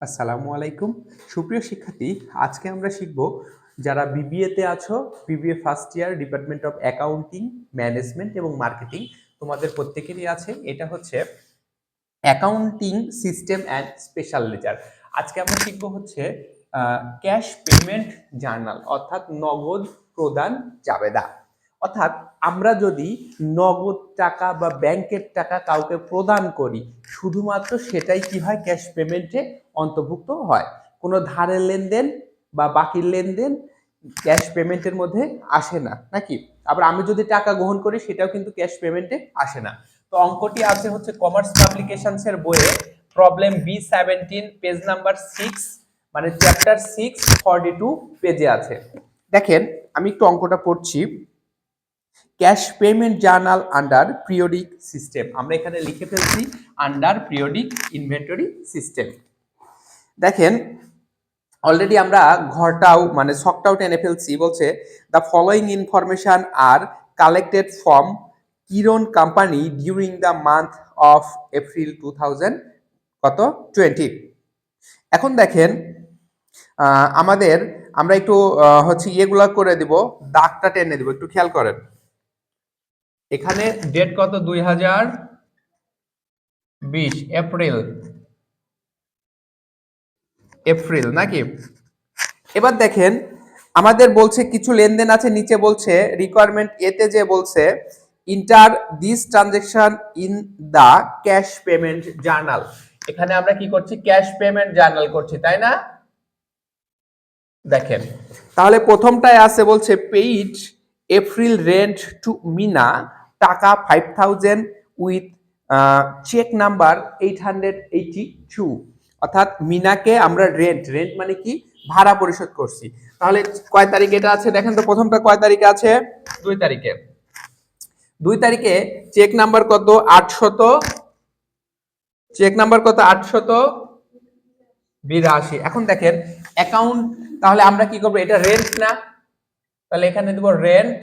আসসালামু আলাইকুম সুপ্রিয় শিক্ষার্থী, আজকে আমরা শিখব যারা বিবিএ তে আছো, BBA first year department of accounting, management এবং মার্কেটিং তোমাদের প্রত্যেকেরই আছে। এটা হচ্ছে accounting system and special ledger. আজকে আমরা শিখব হচ্ছে ক্যাশ পেমেন্ট জার্নাল, অর্থাৎ নগদ প্রদান জাবেদা। অর্থাৎ আমরা যদি নগদ টাকা বা ব্যাংকের টাকা কাউকে প্রদান করি, শুধুমাত্র সেটাই কি হয়, ক্যাশ পেমেন্টে অন্তর্ভুক্ত হয়। কোনো ধারের লেনদেন বা বাকির লেনদেন ক্যাশ পেমেন্টের মধ্যে আসে না, নাকি? আবার আমি যদি টাকা গ্রহণ করি, সেটাও কিন্তু ক্যাশ পেমেন্টে আসে না। তো অঙ্কটি আছে হচ্ছে কমার্স পাবলিকেশনস এর বইয়ে প্রবলেম B17 পেজ নাম্বার 6, মানে চ্যাপ্টার 6 42 পেজে আছে। দেখেন, আমি একটু অঙ্কটা পড়ছি। Cash payment journal under periodic system, আমরা এখানে লিখে ফেলছি আন্ডার পিরিয়ডিক ইনভেন্টরি সিস্টেম। দেখেন, অলরেডি আমরা ঘরটাও মানে ছকটাও টেনে ফেলছি। বলছে the following information are collected from Kiran company during the month of April 2020। এখন দেখেন, আমরা একটু হচ্ছে ইয়েগুলা করে দিব, দাগটা টেনে দিব, একটু খেয়াল করেন। এখানে ডেট কত? 2020 এপ্রিল নাকি? এবার দেখেন, আমাদের বলছে কিছু লেনদেন আছে, নিচে বলছে রিকোয়ারমেন্ট এতে যে বলছে enter this transaction in the cash payment journal. এখানে আমরা কি করছি? ক্যাশ পেমেন্ট জার্নাল করছি, তাই না? দেখেন, তাহলে প্রথমটায় আছে বলছে paid April rent to Mina, টাকা 5000 উইথ চেক নাম্বার 882। অর্থাৎ মিনাকে আমরা রেন্ট মানে কি, ভাড়া পরিশোধ করছি। তাহলে কয় তারিখে এটা আছে দেখেন তো? প্রথমটা কয় তারিখে আছে? 2 তারিখে। 2 তারিখে চেক নাম্বার কত? 800, চেক নাম্বার কত? 882। এখন দেখেন অ্যাকাউন্ট, তাহলে আমরা কি করব? এটা রেন্ট না, তাহলে এখানে দেব রেন্ট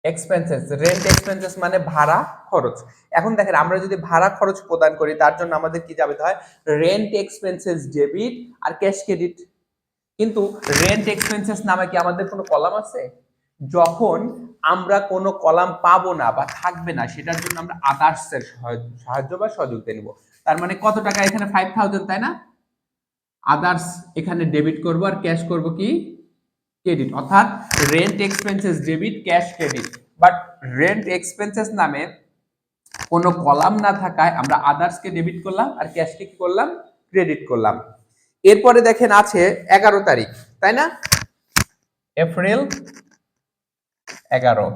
এক্সপেন্সেস। রেন্ট এক্সপেন্সেস মানে ভাড়া খরচ। এখন দেখেন, আমরা যদি ভাড়া খরচ প্রদান করি, তার জন্য আমাদের কি যাবে হয়? রেন্ট এক্সপেন্সেস ডেবিট আর ক্যাশ ক্রেডিট। কিন্তু রেন্ট এক্সপেন্সেস নামে কি আমাদের কোনো কলাম আছে? যখন আমরা কোনো কলাম পাবো না বা থাকবে না, সেটার জন্য আমরা আদার্স এর সাহায্য বা সহযোগিতা নিব। তার মানে কত টাকা? এখানে 5000, তাই না? আদার্স এখানে ডেবিট করব আর ক্যাশ করব কি? ক্রেডিট। অর্থাৎ rent expenses debit, cash credit. But rent expenses নামে কোনো কলাম না থাকায় আমরা আদার্সকে ডেবিট করলাম আর ক্যাশকে কি করলাম? ক্রেডিট করলাম। এরপরে দেখেন আছে 11 তারিখ, তাই না? এপ্রিল 11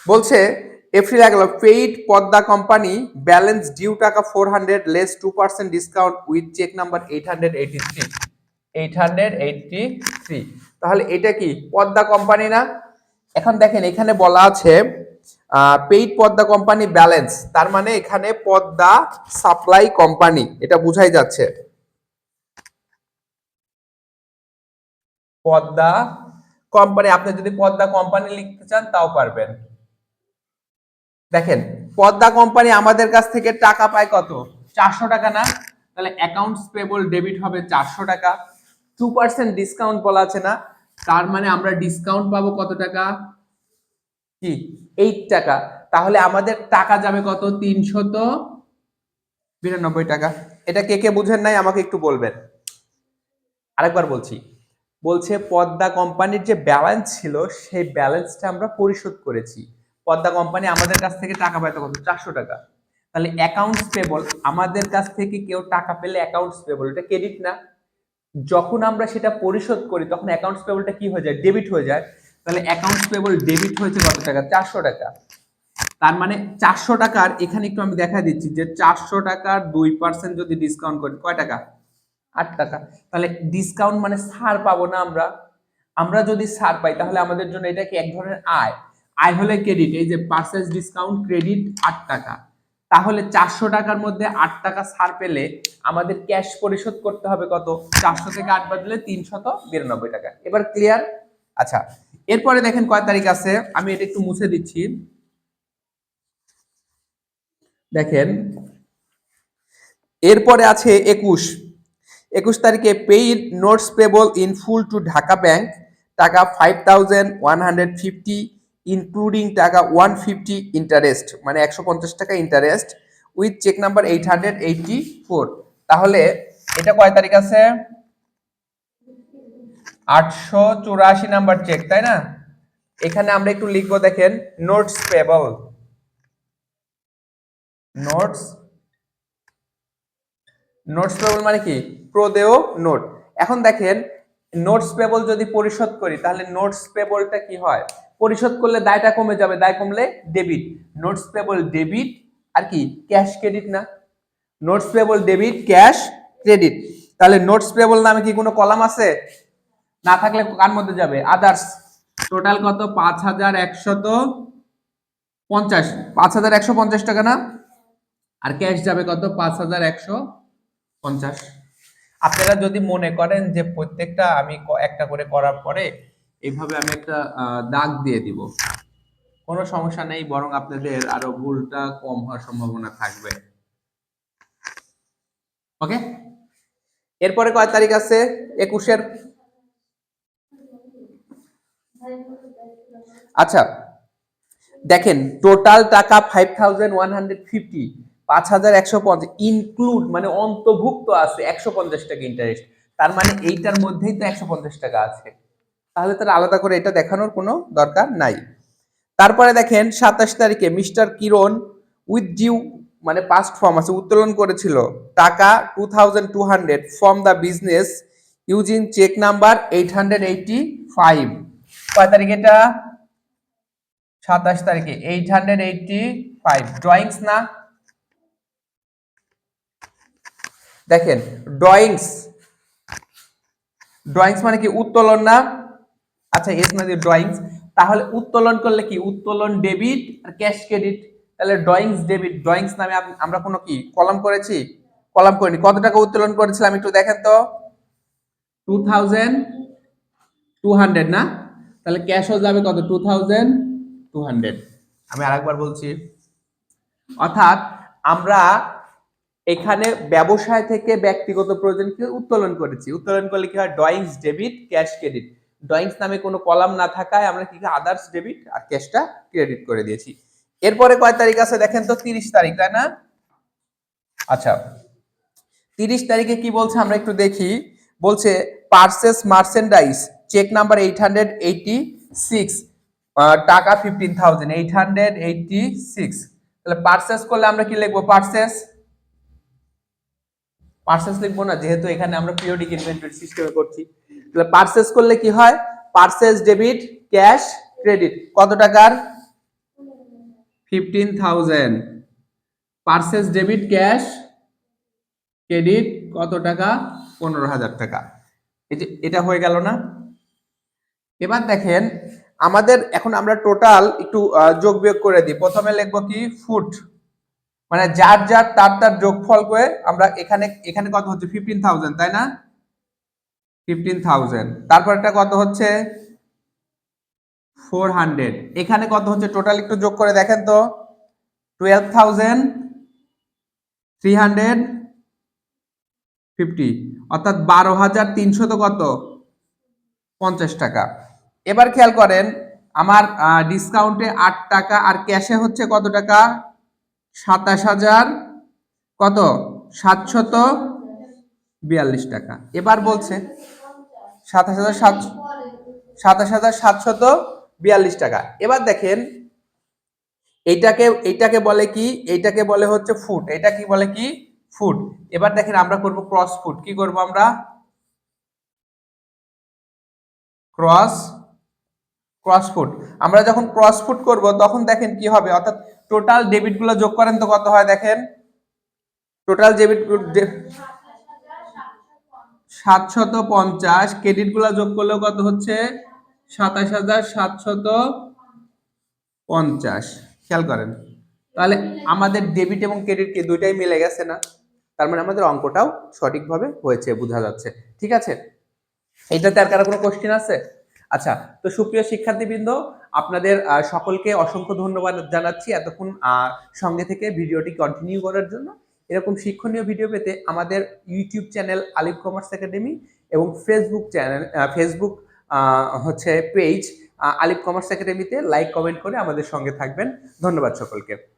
বলছে April 11 paid Padma company balance due টাকা 400 less 2% discount with cheque number 883। তাহলে এটা কি পদ্মা কোম্পানি না? এখন দেখেন, এখানে বলা আছে পেইড পদ্মা কোম্পানি ব্যালেন্স, তার মানে এখানে পদ্মা সাপ্লাই কোম্পানি, এটা বুঝাই যাচ্ছে। পদ্মা কোম্পানি, আপনি যদি পদ্মা কোম্পানি লিখতে চান তাও পারবেন। দেখেন, পদ্মা কোম্পানি আমাদের কাছ থেকে টাকা পায় কত? 400 টাকা না? তাহলে অ্যাকাউন্টস পেবল ডেবিট হবে 400 টাকা। 2% ডিসকাউন্ট বলা আছে না? তার মানে আমরা ডিসকাউন্ট পাবো কত টাকা? কি? 8 টাকা। তাহলে আমাদের টাকা যাবে কত? 392 টাকা। এটা কে কে বুঝেন নাই আমাকে একটু বলবেন। আরেকবার বলছি, বলছে পদ্মা কোম্পানির যে ব্যালেন্স ছিল, সেই ব্যালেন্সটা আমরা পরিশোধ করেছি। পদ্মা কোম্পানি আমাদের কাছ থেকে টাকা পায় কত? 400 টাকা। তাহলে অ্যাকাউন্টস পেবল, আমাদের কাছ থেকে কেউ টাকা পেলে অ্যাকাউন্টস পেবল, এটা ক্রেডিট না? যখন আমরা সেটা পরিশোধ করি, তখন অ্যাকাউন্টস পেবলটা কি হয়ে যায়? ডেবিট হয়ে যায়। তাহলে অ্যাকাউন্টস পেবল ডেবিট হয়েছে কত টাকা? 400 টাকা। তার মানে 400 টাকার, এখানে একটু আমি দেখা দিচ্ছি যে 400 টাকার 2% যদি ডিসকাউন্ট করি, কয় টাকা? 8 টাকা। তাহলে ডিসকাউন্ট মানে ছাড় পাবো না আমরা? আমরা যদি ছাড় পাই, তাহলে আমাদের জন্য এটা কি এক ধরনের আয়? আয় হলে ক্রেডিট, এই যে পারচেজ ডিসকাউন্ট ক্রেডিট 8 টাকা। তাহলে 400 টাকার মধ্যে 8 টাকা ছাড় পেলে আমাদের ক্যাশ পরিশোধ করতে হবে কত? 400 থেকে 8 বাদ দিলে 392 টাকা। এবার ক্লিয়ার? আচ্ছা, এরপরে দেখেন কয় তারিখ আছে, আমি এটা একটু মুছে দিচ্ছি। দেখেন, এরপরে আছে 21 তারিখে paid notes payable in full to Dhaka bank টাকা 5150 ইনক্লুডিং টাকা 150 ইন্টারেস্ট, মানে 150 টাকা ইন্টারেস্ট উইথ চেক নাম্বার 884। তাহলে এটা কয় তারিখ আছে? 884 নাম্বার চেক, তাই না? এখানে আমরা একটু লিখবো, দেখেন নোটস পেবল, নোটস পেবল মানে কি? প্রদেয় নোট। এখন দেখেন নোটস পেবল যদি পরিশোধ করি তাহলে নোটস পেবলটা কি হয়? পরিশোধ করলে দায়টা কমে যাবে, দায় কমলে ডেবিট। নোটস পেবল ডেবিট আর কি ক্যাশ ক্রেডিট না? Notes payable debit cash credit. তাহলে নোটস পেবল নামে কি কোনো কলাম আছে? না থাকলে কার মধ্যে যাবে? আদার্স। টোটাল কত? 5150, 5150 টাকা না? আর ক্যাশ যাবে কত? 5150। আপনারা যদি মনে করেন যে প্রত্যেকটা আমি একটা করে করার পরে এইভাবে আমি একটা দাগ দিয়ে দিব, কোনো সমস্যা নেই, বরং আপনাদের আরো ভুলটা কম হওয়ার সম্ভাবনা থাকবে। ওকে, এরপরে কয় তারিখ আছে? 21 আচ্ছা দেখেন টোটাল টাকা 5150, 5150 ইনক্লুড মানে অন্তর্ভুক্ত আছে 150 টাকা ইন্টারেস্ট। তার মানে এইটার মধ্যেই তো 150 টাকা আছে, তাহলে তার আলাদা করে এটা দেখানোর কোনো দরকার নাই। তারপরে দেখেন 27 তারিখে মিস্টার কিরণ উইথ ডিউ মানে পাস্ট ফর্ম আছে, উত্তোলন করেছিল টাকা 2200 from the business using cheque number 885। কয় তারিখ এটা? 27 তারিখে 885 ড্রয়িংস না? দেখেন ড্রয়িংস মানে কি? উত্তোলন না? আচ্ছা এস না দিয়ে ড্রয়িংস, তাহলে উত্তোলন করলে কি? উত্তোলন ডেবিট আর ক্যাশ ক্রেডিট, তাহলে ড্রয়িংস ডেবিট। ড্রয়িংস নামে আমরা কোনো কি কলাম করেছি? কলাম করিনি। কত টাকা উত্তোলন করেছিলাম একটু দেখেন তো? 2200 না? তাহলে ক্যাশও যাবে কত? 2200। আমি আরেকবার বলছি, অর্থাৎ আমরা এখানে ব্যবসায় থেকে ব্যক্তিগত প্রয়োজনকে উত্তোলন করেছি। উত্তোলন করলে কি হয়? Drawings debit cash credit. Drawings নামে কোনো কলাম না থাকায় আমরা কি আদার্স ডেবিট আর ক্যাশটা ক্রেডিট করে দিয়েছি। এরপরে কয় তারিখ আছে দেখেন তো? 30 তারিখ, তাই না? আচ্ছা 30 তারিখে কি বলছে আমরা একটু দেখি। বলছে পারচেস মার্চেন্ডাইজ চেক নাম্বার 886 টাকা 15,886। তাহলে পারচেস করলে আমরা কি লিখবো? পারচেস লিখবো না, যেহেতু এখানে আমরা পিরিয়ডিক ইনভেন্টরি সিস্টেমে করছি। তাহলে পারচেস করলে কি হয়? Purchase debit cash credit. কত টাকার? 15,000। পারচেস ডেবিট ক্যাশ ক্রেডিট কত টাকা? 15,000 টাকা। এই যে এটা হয়ে গেল না? এবার দেখেন আমাদের এখন আমরা টোটাল একটু যোগ বিয়োগ করে দিই। প্রথমে লিখবো কি? ফুট, মানে যার যার তার যোগফল করে আমরা এখানে কত হচ্ছে? 15,000, তাই না? 15,000। তারপর এটা কত হচ্ছে? 400। এখানে কত হচ্ছে টোটাল একটু যোগ করে দেখেন তো? 12,350, অর্থাৎ 12,300 তো কত? 50 টাকা। এবার খেয়াল করেন আমার ডিসকাউন্টে 8 টাকা আর ক্যাশে হচ্ছে কত টাকা? 27,000 কত? 742 টাকা। এবার বলছে 27,742 টাকা। এবার দেখেন এইটাকে বলে কি? এইটাকে বলে হচ্ছে ফুট। এটা কি বলে? কি? ফুট। এবার দেখেন আমরা করব ক্রস ফুট। কি করব আমরা? Cross foot. আমরা যখন ক্রস ফুট করব তখন দেখেন কি হবে, অর্থাৎ টোটাল ডেবিট গুলো যোগ করেন তো কত হয় দেখেন? টোটাল ডেবিট 750, ক্রেডিট গুলা যোগ করলেও কত হচ্ছে? 27,750। খেয়াল করেন তাহলে আমাদের ডেবিট এবং ক্রেডিট কি দুইটাই মিলে গেছে না? তার মানে আমাদের অঙ্কটাও সঠিকভাবে হয়েছে, বোঝা যাচ্ছে। ঠিক আছে, এইটাতে আর কারো কোনো কোশ্চেন আছে? আচ্ছা, তো সুপ্রিয় শিক্ষার্থীবৃন্দ, আপনাদের সকলকে অসংখ্য ধন্যবাদ জানাচ্ছি এতক্ষণ সঙ্গে থেকে ভিডিওটি কন্টিনিউ করার জন্য। এরকম শিক্ষণীয় ভিডিও পেতে আমাদের ইউটিউব চ্যানেল আলিফ কমার্স একাডেমি এবং ফেসবুক চ্যানেল ফেসবুক হচ্ছে পেজ আলিফ কমার্স একাডেমিতে লাইক কমেন্ট করে আমাদের সঙ্গে থাকবেন। ধন্যবাদ সকলকে।